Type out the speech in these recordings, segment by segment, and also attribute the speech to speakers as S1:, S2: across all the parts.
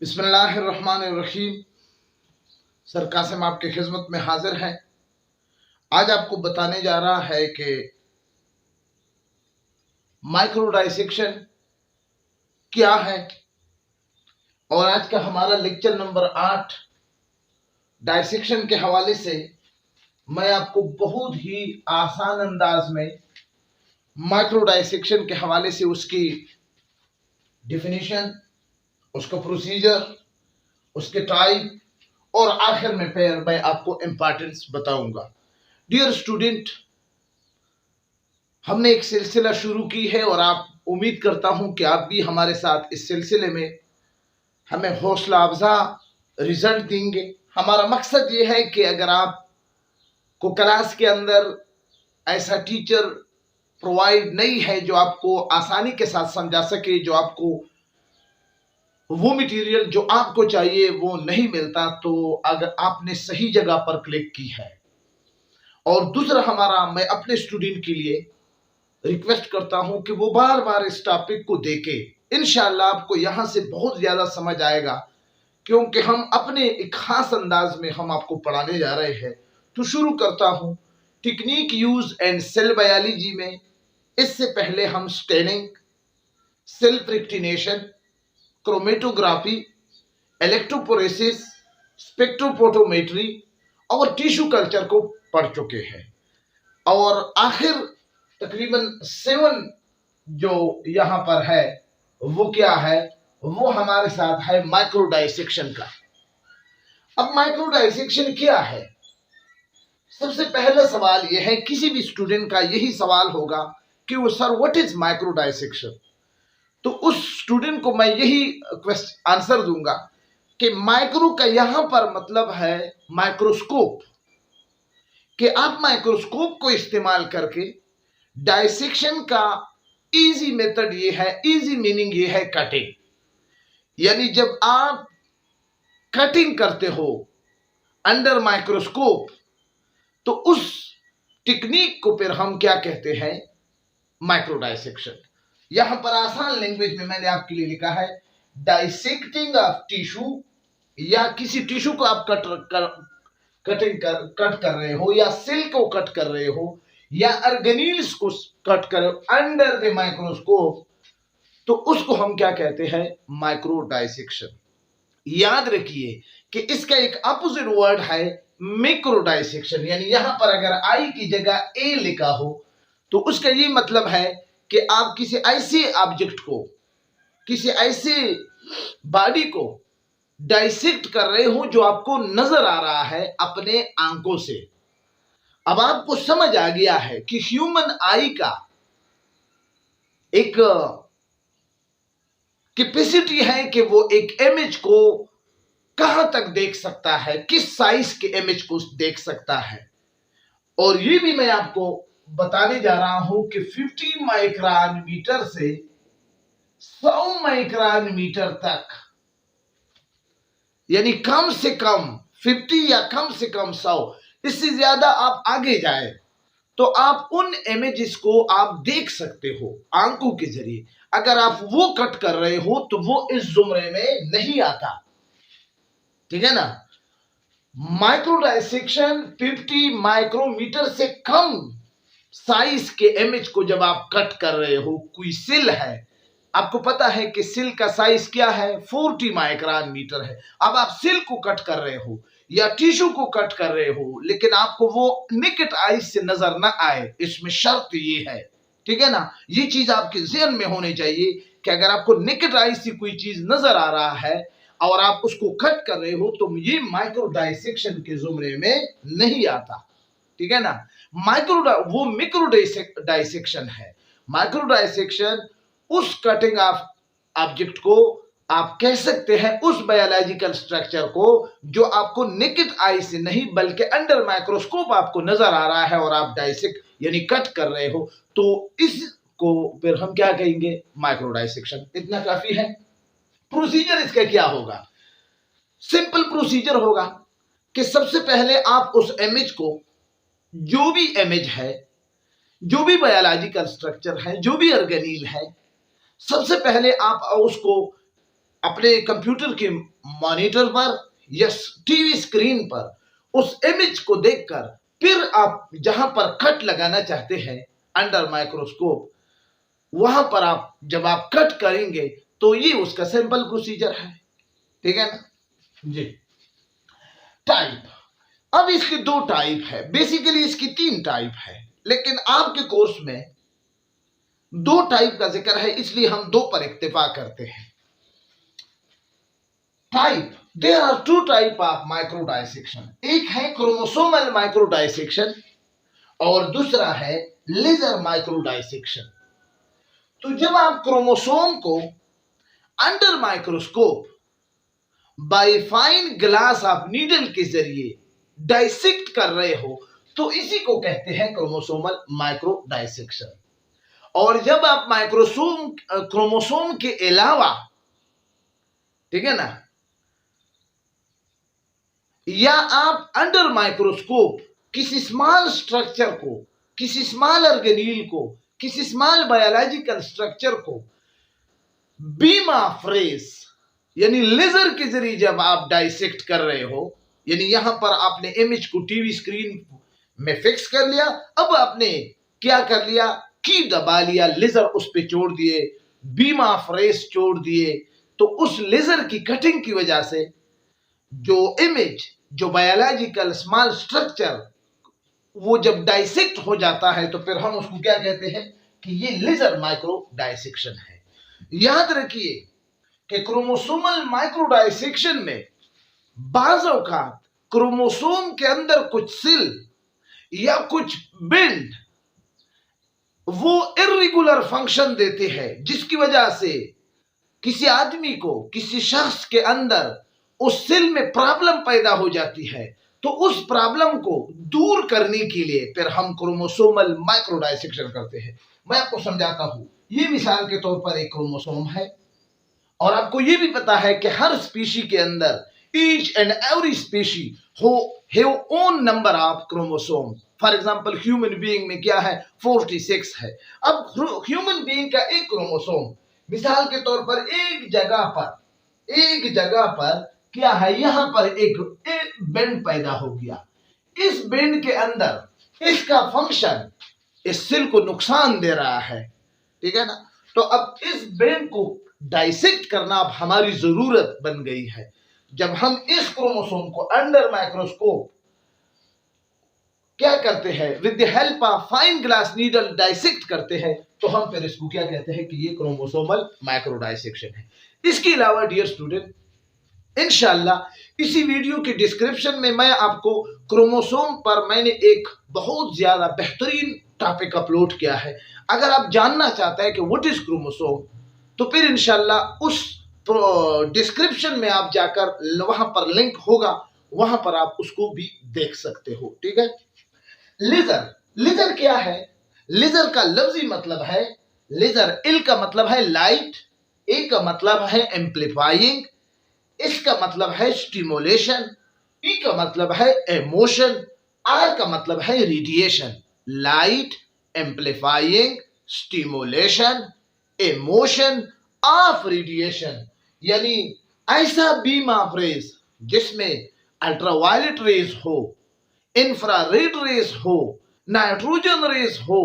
S1: बिस्मिल्लाहिर्रहमानिर्रहीम। सर कासिम आपकी खिदमत में हाजिर है। आज आपको बताने जा रहा है कि माइक्रो डाइसेक्शन क्या है। और आज का हमारा लेक्चर नंबर 8 डाइसेक्शन के हवाले से मैं आपको बहुत ही आसान अंदाज में माइक्रो डाइसेक्शन के हवाले से उसकी डिफिनीशन, उसका प्रोसीजर, उसके टाइप और आखिर में फिर मैं आपको इंपॉर्टेंस बताऊंगा। डियर स्टूडेंट, हमने एक सिलसिला शुरू की है और आप उम्मीद करता हूं कि आप भी हमारे साथ इस सिलसिले में हमें हौसला अफजा रिजल्ट देंगे। हमारा मकसद ये है कि अगर आप को क्लास के अंदर ऐसा टीचर प्रोवाइड नहीं है जो आपको आसानी के साथ समझा सके, जो आपको वो मटेरियल जो आपको चाहिए वो नहीं मिलता, तो अगर आपने सही जगह पर क्लिक की है। और दूसरा, मैं अपने स्टूडेंट के लिए रिक्वेस्ट करता हूं कि वो बार बार इस टॉपिक को देखे। इंशाल्लाह आपको यहां से बहुत ज्यादा समझ आएगा, क्योंकि हम अपने एक खास अंदाज में हम आपको पढ़ाने जा रहे हैं। तो शुरू करता हूं technique use and cell biology में। इससे पहले हम staining, cell fractionation, chromatography, electrophoresis, spectrophotometry और टिश्यू कल्चर को पढ़ चुके हैं। और आखिर तकरीबन 7 जो यहां पर है वो क्या है, वो हमारे साथ है माइक्रो डाइसेक्शन का। अब माइक्रो डाइसेक्शन क्या है? सबसे पहला सवाल यह है, किसी भी स्टूडेंट का यही सवाल होगा कि वो sir what is micro dissection. तो उस स्टूडेंट को मैं यही आंसर दूंगा कि माइक्रो का यहां पर मतलब है माइक्रोस्कोप, कि आप माइक्रोस्कोप को इस्तेमाल करके डाइसेक्शन का इजी मेथड ये है, इजी मीनिंग ये है कटिंग। यानी जब आप कटिंग करते हो अंडर माइक्रोस्कोप, तो उस टेक्निक को फिर हम क्या कहते हैं, माइक्रो डाइसेक्शन। यहां पर आसान लैंग्वेज में मैंने आपके लिए लिखा है डाइसेक्टिंग ऑफ टिश्यू, या किसी टिश्यू को आप कट कर रहे हो, या सेल को कट कर रहे हो, या ऑर्गेनील्स को कट कर अंडर द माइक्रोस्कोप, तो उसको हम क्या कहते हैं, माइक्रो डाइसेक्शन। याद रखिए कि इसका एक अपोजिट वर्ड है मैक्रो डाइसेक्शन। यानी यहां पर अगर आई की जगह ए लिखा हो तो उसका ये मतलब है कि आप किसी ऐसे ऑब्जेक्ट को, किसी ऐसे बॉडी को डाइसेक्ट कर रहे हो जो आपको नजर आ रहा है अपने आंखों से। अब आपको समझ आ गया है कि ह्यूमन आई का एक कैपेसिटी है कि वो एक इमेज को कहां तक देख सकता है, किस साइज के इमेज को देख सकता है। और ये भी मैं आपको बताने जा रहा हूं कि 50 माइक्रोन मीटर से 100 माइक्रोन मीटर तक, यानी कम से कम 50 या कम से कम 100, इससे ज्यादा आप आगे जाए तो आप उन इमेजेस को आप देख सकते हो आंखों के जरिए। अगर आप वो कट कर रहे हो तो वो इस जुमरे में नहीं आता, ठीक है ना। माइक्रो डाइसेक्शन 50 माइक्रोमीटर से कम साइज के इमेज को जब आप कट कर रहे हो, कोई सेल है, आपको पता है कि सेल का साइज क्या है, 40 माइक्रोन मीटर है। अब आप सेल को कट कर रहे हो या टिश्यू को कट कर रहे हो, लेकिन आपको वो नेकेड आई से नजर ना आए, इसमें शर्त ये है, ठीक है ना। ये चीज आपके ज़हन में होनी चाहिए कि अगर आपको नेकेड आई से कोई चीज नजर आ रहा है और आप उसको कट कर रहे हो तो ये माइक्रो डाइसेक्शन के जुमरे में नहीं आता, ठीक है ना। वो मिक्रो डाइसेक्शन है। माइक्रो डाइसेक्शन उस कटिंग ऑफ ऑब्जेक्ट को आप कह सकते हैं, उस बायोलॉजिकल स्ट्रक्चर को जो आपको नेकेड आई से नहीं बल्कि अंडर माइक्रोस्कोप आपको नजर आ रहा है और आप डाइसेक्ट यानी कट कर रहे हो, तो इसको फिर हम क्या कहेंगे, माइक्रो डाइसेक्शन। इतना काफी है। प्रोसीजर इसका क्या होगा? सिंपल प्रोसीजर होगा कि सबसे पहले आप उस इमेज को, जो भी इमेज है, जो भी बायोलॉजिकल स्ट्रक्चर है, जो भी ऑर्गेनील है, सबसे पहले आप उसको अपने कंप्यूटर के मॉनिटर पर या टीवी स्क्रीन पर उस इमेज को देखकर फिर आप जहां पर कट लगाना चाहते हैं अंडर माइक्रोस्कोप, वहां पर आप जब आप कट करेंगे तो ये उसका सिंपल प्रोसीजर है। ठीक है ना जी। टाइप, अब इसके दो टाइप है, बेसिकली इसकी तीन टाइप है, लेकिन आपके कोर्स में दो टाइप का जिक्र है, इसलिए हम दो पर इक्तिफा करते हैं। Type, there are two type of micro dissection, एक है क्रोमोसोमल माइक्रो डायसेक्शन और दूसरा है लेजर माइक्रो डायसेक्शन। तो जब आप क्रोमोसोम को under microscope by fine glass of needle के जरिए डायसेक्ट कर रहे हो तो इसी को कहते हैं क्रोमोसोमल माइक्रो डायसेक्शन। और जब आप क्रोमोसोम के अलावा, ठीक है ना, या आप अंडर माइक्रोस्कोप किसी स्मॉल स्ट्रक्चर को, किसी स्मॉल ऑर्गेनील को, किसी स्मॉल बायोलॉजिकल स्ट्रक्चर को बीम ऑफ रेस यानी लेजर के जरिए जब आप डाइसेक्ट कर रहे हो, यानी यहां पर आपने इमेज को टीवी स्क्रीन में फिक्स कर लिया, अब आपने क्या कर लिया, की दबा लिया, लेजर उस पे छोड़ दिए, बीम ऑफ रेस छोड़ दिए, तो उस लेजर की कटिंग की वजह से जो इमेज, जो बायोलॉजिकल स्मॉल स्ट्रक्चर वो जब डाइसेक्ट हो जाता है तो फिर हम उसको क्या कहते हैं कि ये लेजर माइक्रो डाइसेक्शन है। याद रखिए कि क्रोमोसोमल माइक्रो डाइसेक्शन में बाज़ औक़ात क्रोमोसोम के अंदर कुछ सेल या कुछ बिंड वो इर्रेगुलर फंक्शन देते हैं, जिसकी वजह से किसी आदमी को, किसी शख्स के अंदर उस सेल में प्रॉब्लम पैदा हो जाती है। तो उस प्रॉब्लम को दूर करने के लिए फिर हम क्रोमोसोमल माइक्रो डाइसेक्शन करते हैं। मैं आपको समझाता हूं, ये मिसाल के तौर पर एक क्रोमोसोम है और आपको ये भी पता है कि हर स्पीशी के अंदर each and every species have own number of chromosome. For example human being में क्या है, 46 है। अब ह्यूमन बीइंग का एक क्रोमोसोम मिसाल के तौर पर एक जगह पर क्या है, यहां पर एक बेंड पैदा हो गया। इस बेंड के अंदर इसका फंक्शन इस सेल को नुकसान दे रहा है, ठीक है ना। तो अब इस बेंड को डाइसेक्ट करना अब हमारी जरूरत बन गई है। जब हम इस क्रोमोसोम को अंडर माइक्रोस्कोप क्या करते हैं, with the help of fine glass needle dissect करते हैं, तो हम फिर इसको क्या कहते हैं कि ये क्रोमोसोमल माइक्रो डाइसेक्शन है। इसके अलावा डियर स्टूडेंट, इंशाल्लाह इसी वीडियो के डिस्क्रिप्शन में मैं आपको क्रोमोसोम पर मैंने एक बहुत ज्यादा बेहतरीन टॉपिक अपलोड किया है। अगर आप जानना चाहते हैं कि व्हाट इज क्रोमोसोम, तो फिर इंशाल्लाह उस डिस्क्रिप्शन में आप जाकर वहां पर लिंक होगा, वहां पर आप उसको भी देख सकते हो। ठीक है। लेजर क्या है? लेजर का लफ्जी मतलब है लेजर, एल का मतलब है लाइट, ए का मतलब है एम्पलीफाइंग, इसका मतलब है स्टिमुलेशन, ई का मतलब है इमोशन, आर का मतलब है radiation. Light, amplifying, stimulation, emotion of radiation, यानी ऐसा बीम ऑफ रेज जिसमें अल्ट्रावायलेट रेज हो, इंफ्रारेड रेज हो, नाइट्रोजन रेज हो,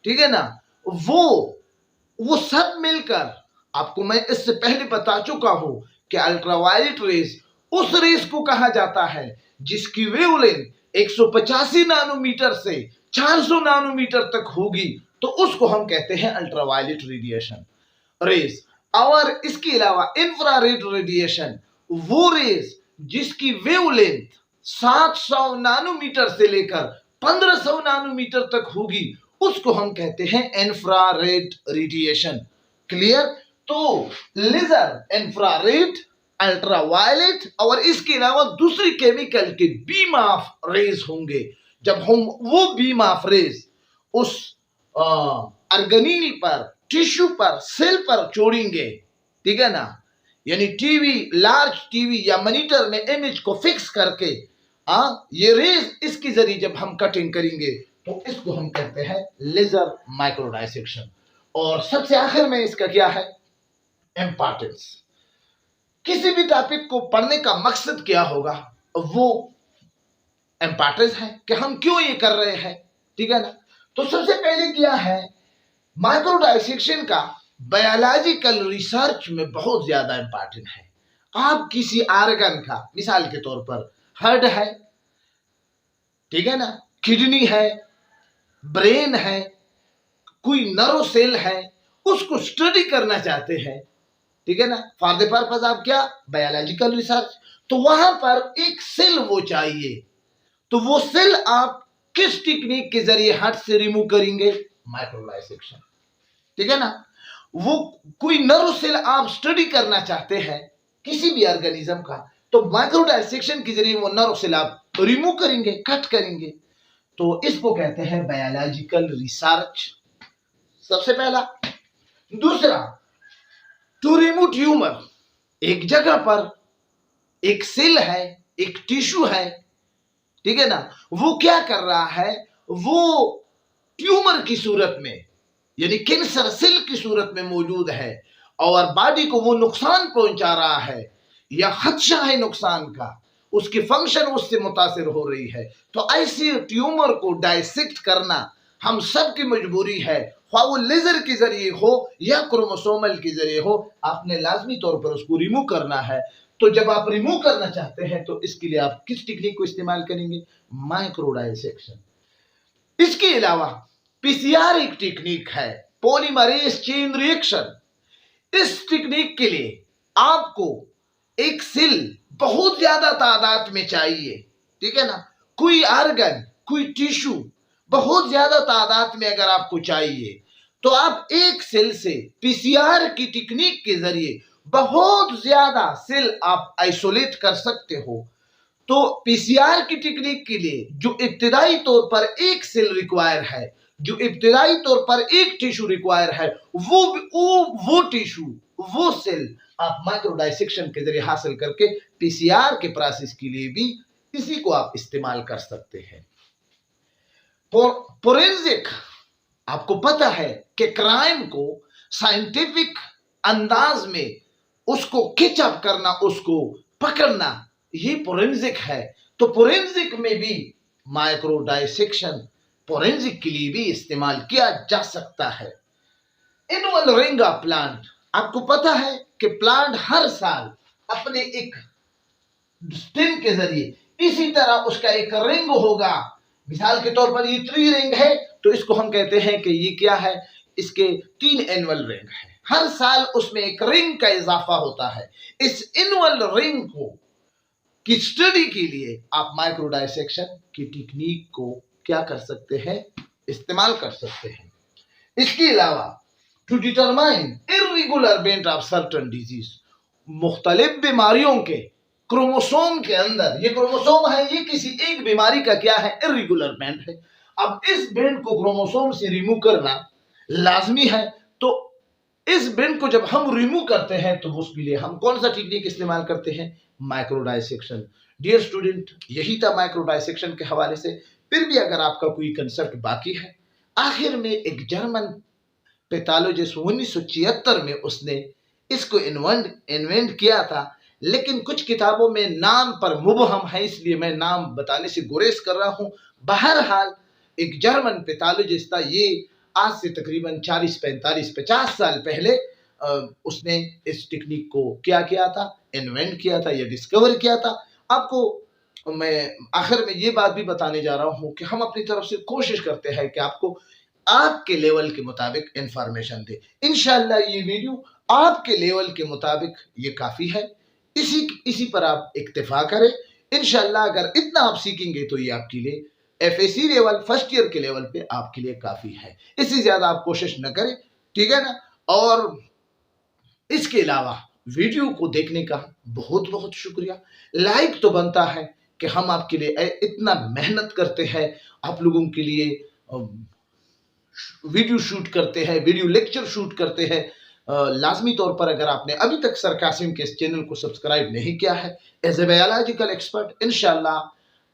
S1: ठीक है ना, वो सब मिलकर, आपको मैं इससे पहले बता चुका हूं कि अल्ट्रावायलेट रेज उस रेज को कहा जाता है जिसकी वेवलेंथ 185 नैनोमीटर से 400 नैनोमीटर तक होगी, तो उसको हम कहते हैं अल्ट्रावायलेट रेडिएशन रेज। और इसके अलावा इंफ्रारेड रेडिएशन, वो रेज जिसकी वेवलेंथ 700 नैनोमीटर से लेकर 1500 नैनोमीटर तक होगी, उसको हम कहते हैं इंफ्रारेड रेडिएशन। क्लियर? तो लेजर, इंफ्रारेड, अल्ट्रावायलेट और इसके अलावा दूसरी केमिकल के बीम ऑफ रेज होंगे। जब हम वो बीम ऑफ रेज उस ऑर्गेनील पर, टिश्यू पर, सेल पर छोड़ेंगे, ठीक है ना, यानी टीवी, लार्ज टीवी या मॉनिटर में इमेज को फिक्स करके ये रेज इसके जरिए जब हम कटिंग करेंगे तो इसको हम कहते हैं लेजर माइक्रो डाइसेक्शन। और सबसे आखिर में इसका क्या है, इंपॉर्टेंस। किसी भी टॉपिक को पढ़ने का मकसद क्या होगा, वो इंपॉर्टेंस है कि हम क्यों ये कर रहे हैं, ठीक है ना। तो सबसे पहले क्या है, माइक्रो डायसेक्शन का बायोलॉजिकल रिसर्च में बहुत ज्यादा इंपॉर्टेंट है। आप किसी आर्गन का, मिसाल के तौर पर हार्ट है, ठीक है ना, किडनी है, ब्रेन है, कोई नर्व सेल है, उसको स्टडी करना चाहते हैं, ठीक है ना, फॉर द पर्पज ऑफ क्या, बायोलॉजिकल रिसर्च। तो वहां पर एक सेल वो चाहिए, तो वो सेल आप किस टेक्निक के जरिए हार्ट से रिमूव करेंगे, माइक्रो डायसेक्शन, ठीक है ना। वो कोई नर्व सेल आप स्टडी करना चाहते हैं किसी भी ऑर्गेनिज्म का, तो माइक्रो डायसेक्शन के जरिए वो नर्व सेल आप रिमूव करेंगे, कट करेंगे। तो इसको कहते हैं बायोलॉजिकल रिसर्च, सबसे पहला। दूसरा, टू रिमूव ट्यूमर, एक जगह पर एक सेल है, एक टिश्यू है, ठीक है ना, वो क्या कर रहा है, वो ट्यूमर की सूरत में, यानी कैंसर सेल की सूरत में मौजूद है और बॉडी को वो नुकसान पहुंचा रहा है या खदशा है नुकसान का, उसकी फंक्शन उससे मुतासिर हो रही है। तो ऐसे ट्यूमर को डायसेक्ट करना हम सब की मजबूरी है, ख्वाह वो लेजर के जरिए हो या क्रोमोसोमल के जरिए हो, आपने लाजमी तौर पर उसको रिमूव करना है। तो जब आप रिमूव करना चाहते हैं तो इसके लिए आप किस टेक्निक को इस्तेमाल करेंगे, माइक्रो डायसेक्शन। इसके अलावा पीसीआर एक टेक्निक है, पॉलीमरेज चेन रिएक्शन। इस टेक्निक के लिए आपको एक सेल बहुत ज्यादा तादाद में चाहिए, ठीक है ना, कोई ऑर्गन, कोई टिश्यू बहुत ज्यादा तादाद में अगर आपको चाहिए, तो आप एक सेल से पीसीआर की टेक्निक के जरिए बहुत ज्यादा सेल आप आइसोलेट कर सकते हो। तो पीसीआर की टेक्निक के लिए जो इब्तिदाई तौर पर एक सेल रिक्वायर है, जो इब्तिदाई तौर पर एक टिश्यू रिक्वायर है, वो टिश्यू, वो सेल आप माइक्रो डायसेक्शन के जरिए हासिल करके पीसीआर के प्रोसेस के लिए भी इसी को आप इस्तेमाल कर सकते हैं। फोरेंसिक, आपको पता है कि क्राइम को साइंटिफिक अंदाज में उसको कैचअप करना, उसको पकड़ना, ये फोरेंसिक है। तो फोरेंसिक में भी माइक्रो डायसेक्शन फोरेंसिक के लिए भी इस्तेमाल किया जा सकता है। एनुअल रिंग ऑफ प्लांट, आपको पता है कि प्लांट हर साल अपने एक स्टेम के जरिए इसी तरह उसका एक रिंग होगा। मिसाल के तौर पर ये ट्री रिंग है, तो इसको हम कहते हैं कि ये क्या है, इसके 3 एनुअल रिंग है, हर साल उसमें एक रिंग का इजाफा होता है। इस एनुअल रिंग को की स्टडी के लिए आप माइक्रो डायसेक्शन की टेक्निक को क्या कर सकते हैं, इस्तेमाल कर सकते हैं। इसके अलावा to determine irregular bent of certain disease, मुख्तलिफ बीमारियों के क्रोमोसोम के अंदर, ये क्रोमोसोम है, ये किसी एक बीमारी का क्या है, इर्रेगुलर बेंट है। अब इस बेंट को क्रोमोसोम से रिमूव करना लाजमी है। तो इस बेंट को जब हम रिमूव करते हैं तो उसके लिए हम कौन सा टेक्निक इस्तेमाल करते हैं, माइक्रो डायसेक्शन। डियर स्टूडेंट, यही था माइक्रो डायसेक्शन के हवाले से। फिर भी अगर आपका कोई कंसेप्ट बाकी है, आखिर में एक जर्मन पैथोलॉजिस्ट 1976 में उसने इसको इन्वेंट किया था, लेकिन कुछ किताबों में नाम पर मुबहम है, इसलिए मैं नाम बताने से गुरेज कर रहा हूं। बहरहाल एक जर्मन पैथोलॉजिस्ट था, ये आज से तकरीबन 40, 45, 50 साल पहले उसने इस टेक्निक को क्या किया था, इन्वेंट किया था या डिस्कवर किया था। आपको मैं आखिर में ये बात भी बताने जा रहा हूं कि हम अपनी तरफ से कोशिश करते हैं कि आपको आपके लेवल के मुताबिक इंफॉर्मेशन दे। इंशाल्लाह ये वीडियो आपके लेवल के मुताबिक ये काफी है, इसी पर आप इक्तिफा करें। इंशाल्लाह अगर इतना आप सीखेंगे तो ये आपके लिए एफएसी लेवल, फर्स्ट ईयर के लेवल पे आपके लिए काफी है। इससे ज्यादा आप कोशिश न करें, ठीक है ना। और इसके अलावा वीडियो को देखने का बहुत बहुत शुक्रिया। लाइक तो बनता है कि हम आपके लिए इतना मेहनत करते हैं, आप लोगों के लिए वीडियो शूट करते हैं, वीडियो लेक्चर शूट करते हैं। लाजमी तौर पर अगर आपने अभी तक सर कासिम के इस चैनल को सब्सक्राइब नहीं किया है, एज ए बायोलॉजिकल एक्सपर्ट, इंशाल्लाह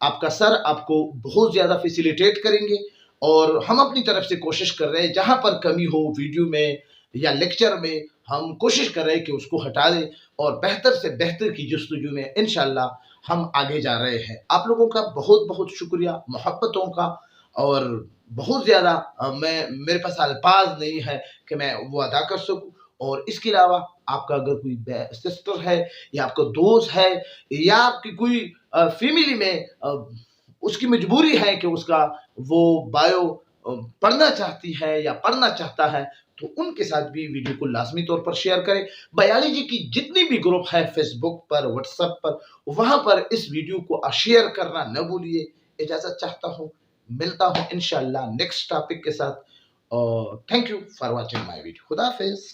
S1: आपका सर आपको बहुत ज़्यादा फैसिलिटेट करेंगे। और हम अपनी तरफ से कोशिश कर रहे हैं जहां पर कमी हो वीडियो में, या लेक्चर में हम कोशिश कर रहे हैं कि उसको हटा दें और बेहतर से बेहतर की जस्तजू में इंशाल्लाह हम आगे जा रहे हैं। आप लोगों का बहुत बहुत शुक्रिया मोहब्बतों का, और बहुत ज़्यादा मेरे पास अल्फाज नहीं है कि मैं वो अदा कर सकूँ। और इसके अलावा आपका अगर कोई सिस्टर है या आपका दोस्त है या आपकी कोई फैमिली में उसकी मजबूरी है कि उसका वो बायो पढ़ना चाहती है या पढ़ना चाहता है, तो उनके साथ भी वीडियो को लाजमी तौर पर शेयर करें। बायोलॉजी की जितनी भी ग्रुप है फेसबुक पर, व्हाट्सएप पर, वहां पर इस वीडियो को शेयर करना न भूलिए। इजाजत चाहता हूँ, मिलता हूँ इंशाल्लाह नेक्स्ट टॉपिक के साथ। और thank you for watching my video. खुदा हाफिज।